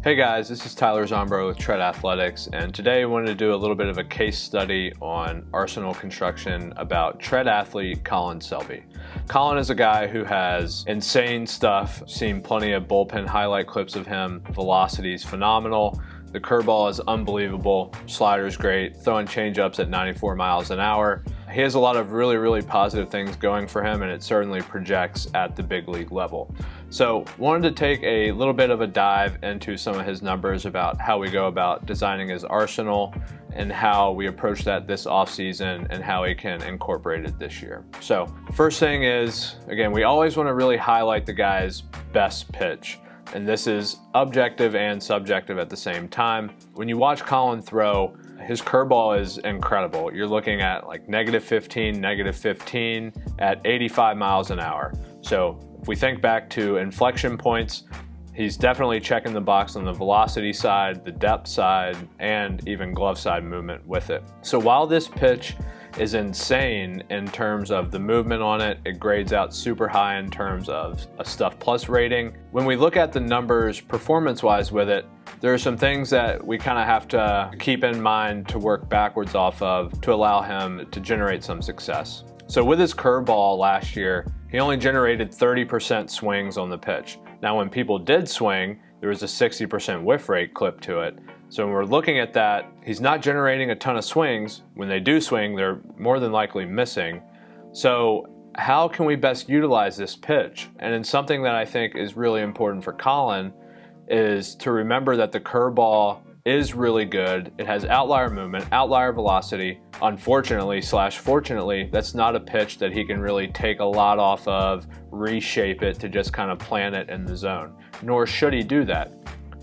Hey guys, this is Tyler Zombro with Tread Athletics, and today I wanted to do a little bit of a case study on arsenal construction about Tread Athlete Colin Selby. Colin is a guy who has insane stuff, seen plenty of bullpen highlight clips of him. Velocity is phenomenal, the curveball is unbelievable, slider's great, throwing changeups at 94 miles an hour. He has a lot of really positive things going for him, and it certainly projects at the big league level. So wanted to take a little bit of a dive into some of his numbers about how we go about designing his arsenal and how we approach that this offseason and how he can incorporate it this year. So first thing is, again, we always want to really highlight the guy's best pitch. And this is objective and subjective at the same time. When you watch Colin throw, his curveball is incredible. You're looking at like -15 at 85 miles an hour. So if we think back to inflection points, he's definitely checking the box on the velocity side, the depth side, and even glove side movement with it. So while this pitch is insane in terms of the movement on it, it grades out super high in terms of a Stuff Plus rating. When we look at the numbers performance-wise with it, there are some things that we kind of have to keep in mind to work backwards off of to allow him to generate some success. So with his curveball last year, he only generated 30% swings on the pitch. Now when people did swing, there was a 60% whiff rate clipped to it. So when we're looking at that, he's not generating a ton of swings. When they do swing, they're more than likely missing. So how can we best utilize this pitch? And then something that I think is really important for Colin is to remember that the curveball is really good. It has outlier movement, outlier velocity. Unfortunately / fortunately, that's not a pitch that he can really take a lot off of, reshape it to just kind of plant it in the zone, nor should he do that.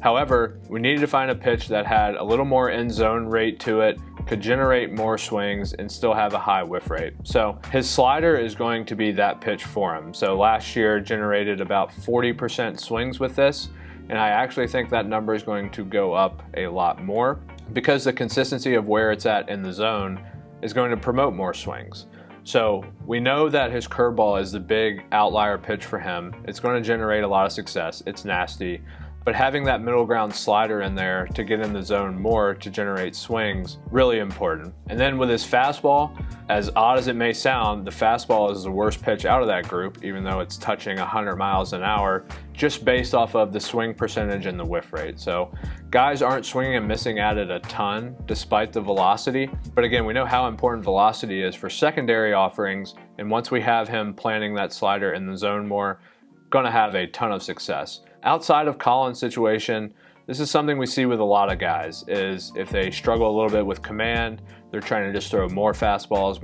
However, we needed to find a pitch that had a little more in-zone rate to it, could generate more swings, and still have a high whiff rate. So his slider is going to be that pitch for him. So last year generated about 40% swings with this, and I actually think that number is going to go up a lot more because the consistency of where it's at in the zone is going to promote more swings. So we know that his curveball is the big outlier pitch for him. It's going to generate a lot of success. It's nasty. But having that middle ground slider in there to get in the zone more to generate swings, really important. And then with his fastball, as odd as it may sound, the fastball is the worst pitch out of that group, even though it's touching 100 miles an hour, just based off of the swing percentage and the whiff rate. So guys aren't swinging and missing at it a ton despite the velocity. But again, we know how important velocity is for secondary offerings. And once we have him planting that slider in the zone more, gonna have a ton of success. Outside of Colin's situation, this is something we see with a lot of guys, is if they struggle a little bit with command, they're trying to just throw more fastballs.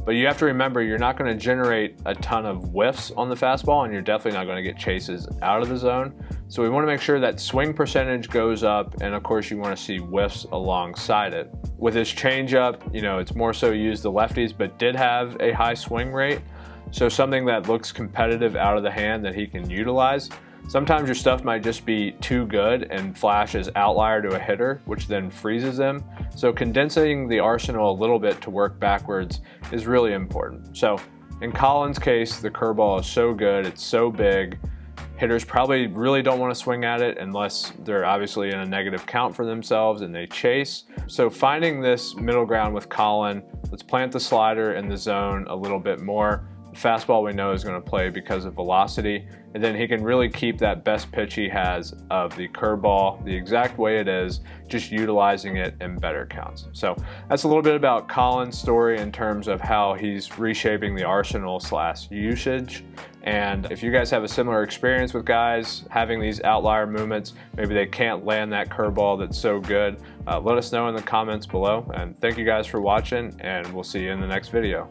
But you have to remember, you're not going to generate a ton of whiffs on the fastball, and you're definitely not going to get chases out of the zone. So we want to make sure that swing percentage goes up, and of course you want to see whiffs alongside it. With his changeup, it's more so used the lefties, but did have a high swing rate. So something that looks competitive out of the hand that he can utilize. Sometimes your stuff might just be too good and flashes outlier to a hitter, which then freezes them. So condensing the arsenal a little bit to work backwards is really important. So in Colin's case, the curveball is so good, it's so big. Hitters probably really don't want to swing at it unless they're obviously in a negative count for themselves and they chase. So finding this middle ground with Colin, let's plant the slider in the zone a little bit more. Fastball we know is going to play because of velocity, and then he can really keep that best pitch he has of the curveball the exact way it is, just utilizing it in better counts. So that's a little bit about Colin's story in terms of how he's reshaping the arsenal / usage. And if you guys have a similar experience with guys having these outlier movements, maybe they can't land that curveball that's so good, let us know in the comments below. And thank you guys for watching, and we'll see you in the next video.